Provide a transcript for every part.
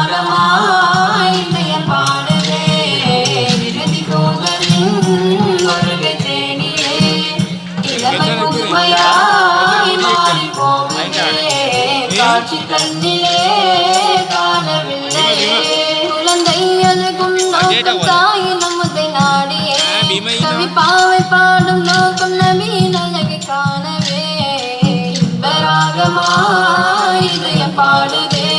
இன்பராகமாய் இதயம் பாடுதே இறுதி தூதரின் வருகை தேடியே இளமை புதுமையாய் மாறி போகுதே காட்சி கண்ணிலே காணவில்லையே குழந்தை அழுகும் நோக்கம் தாய் நம்மதை நாடியே கவி பாவை பாடும் நோக்கம் நபியின் அழகை காணவே இன்பராகமாய் இதயம் பாடுதே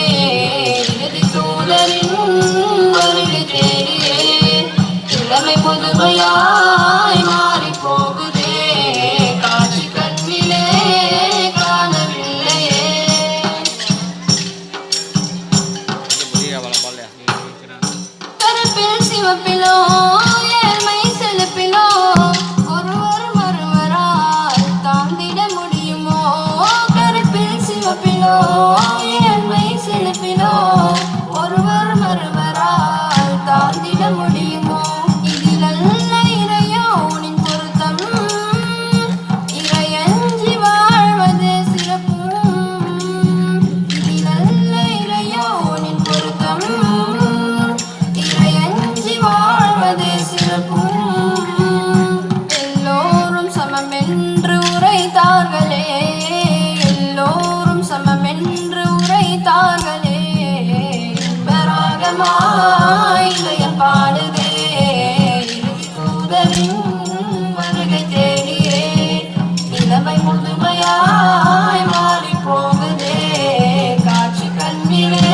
இறுதி தூதரின் வருகை தேடியே இளமை புதுமையாய் மாறி போகுதே காட்சி கண்ணிலே காணவில்லையே கருப்பில் சிவப்பிலோ ஏழ்மை செலுப்பிலோ ஒருவர் மறுவரால் தாழ்ந்திட முடியுமோ கருப்பில் சிவப்பிலோ ஏழ்மை செலுப்பிலோ ஒருவர் மறுவரால் தாழ்ந்திட முடியுமோ இதிலல்ல இறையோனின் பொருத்தம் இறையஞ்சி வாழ்வது சிறப்பும் இதிலல்ல இறையோனின் பொருத்தம் இறையஞ்சி வாழ்வது சிறப்பும் எல்லோரும் சமமென்று உரைத்தார்களே எல்லோரும் சமமென்று உரைத்தார்களே இன்பராகமாய் இதயம் பாடுதே இறுதி தூதரின் வருகை தேடியே இளமை முதுமையாய் மாறி போகுதே காட்சி கண்ணிலே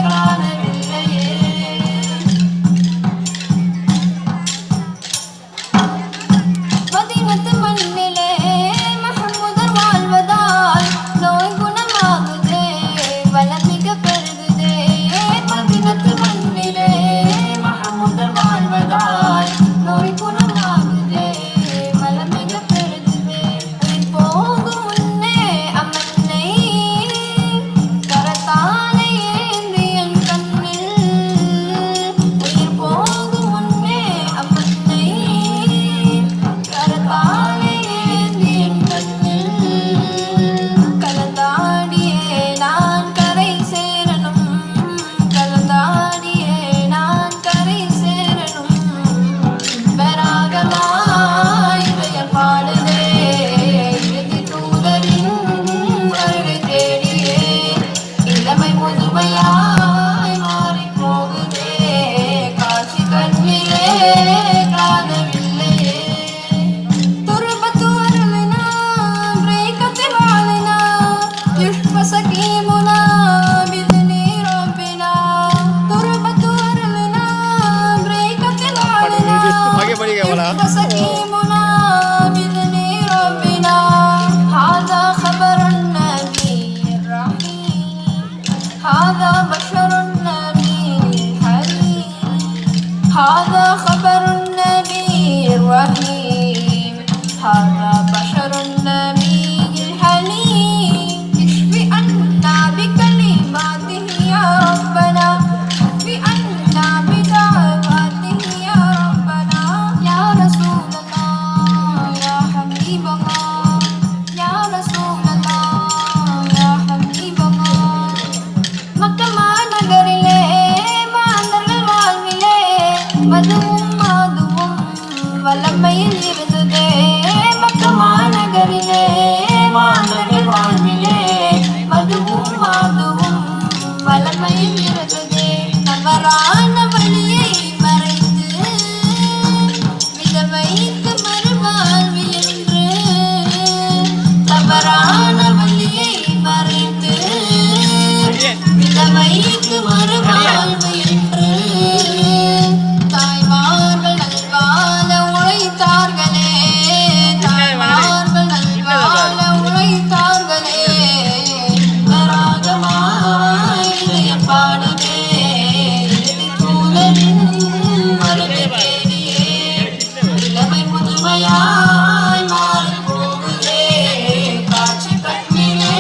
காணவில்லையே மதீனத்து மண்ணிலே மஹ்மூதர் வாழ்வதால் நோய் குணமாகுதே வளம் மிக பெருகுதே மதீனத்து மண்ணிலே மஹ்மூதர் வாழ்வதால் நோய் குணமாகுதே வளம் மிக பெருகுதே உயிர் போகும் முன்னே அம்மனை கரத்தாலே ஏந்தி என் கண்ணில் உயிர் போகும் முன்னே அம்மனை கரத்தாலே ஏந்தி என் கண்ணில் கலந்தாடியே நான் கரை சேரணும் கலந்தாடியே நான் கரை சேரணும் இன்பராகமாய் இதயம் பாடுதே இறுதி தூதரின் வருகை தேடியே இளமை முதுமையாய் மாறி போகுதே காட்சி கண்ணிலே காணவில்லையே تربة أرضنا بريكة بعلنا يشفى سكيمنا بإذن ربنا تربة أرضنا بريكة بعلنا يشفى سكيمنا بإذن ربنا هذا خبر النبي الرحيم هذا بشر النبي الحليم هذا خبر النبي الرحيم هذا بشر النبي الحليم اشفي عنا بكلماته يا ربنا اشفي عنا بدعواته يا ربنا يا رسول الله يا حبيب الله يا رسول الله يا حبيب الله மக்கமா நகரிலே மாந்தர்கள் வாழ்விலே மதுவும் மாதுவும் வல்லமையில் இருந்ததே மக்கமா நகரிலே மாந்தர்கள் வாழ்விலே மதுவும் மாதுவும் வல்லமையில் இருந்ததே தவறான வழியை மறைத்து விதவைக்கு மறுவாழ்வு என்று தவறான வழியை மறைத்து விதவைக்கு மறுவாழ்வு என்று தாய்மார்கள் நல்வாழ உழைத்தார்களே தாய்மார்கள் நல்வாழ உழைத்தார்களே இன்பராகமாய் இதயம் பாடுதே இறுதி தூதரின் வருகை தேடியே இளமை முதுமையாய் மாறி போகுதே காட்சி கண்ணிலே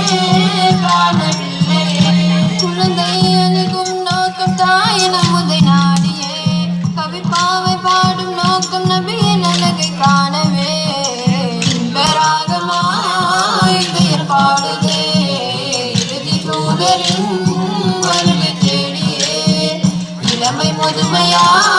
காணவில்லையே குழந்தை அழுகும் நோக்கம் தாய் நம்முதை நாடியே கவி பாவை பாடும் நோக்கம் நபியின் அழகை காணவே இன்பராகமாய் இதயம் பாடுதே இறுதி தூதரின் வருகை அடியார்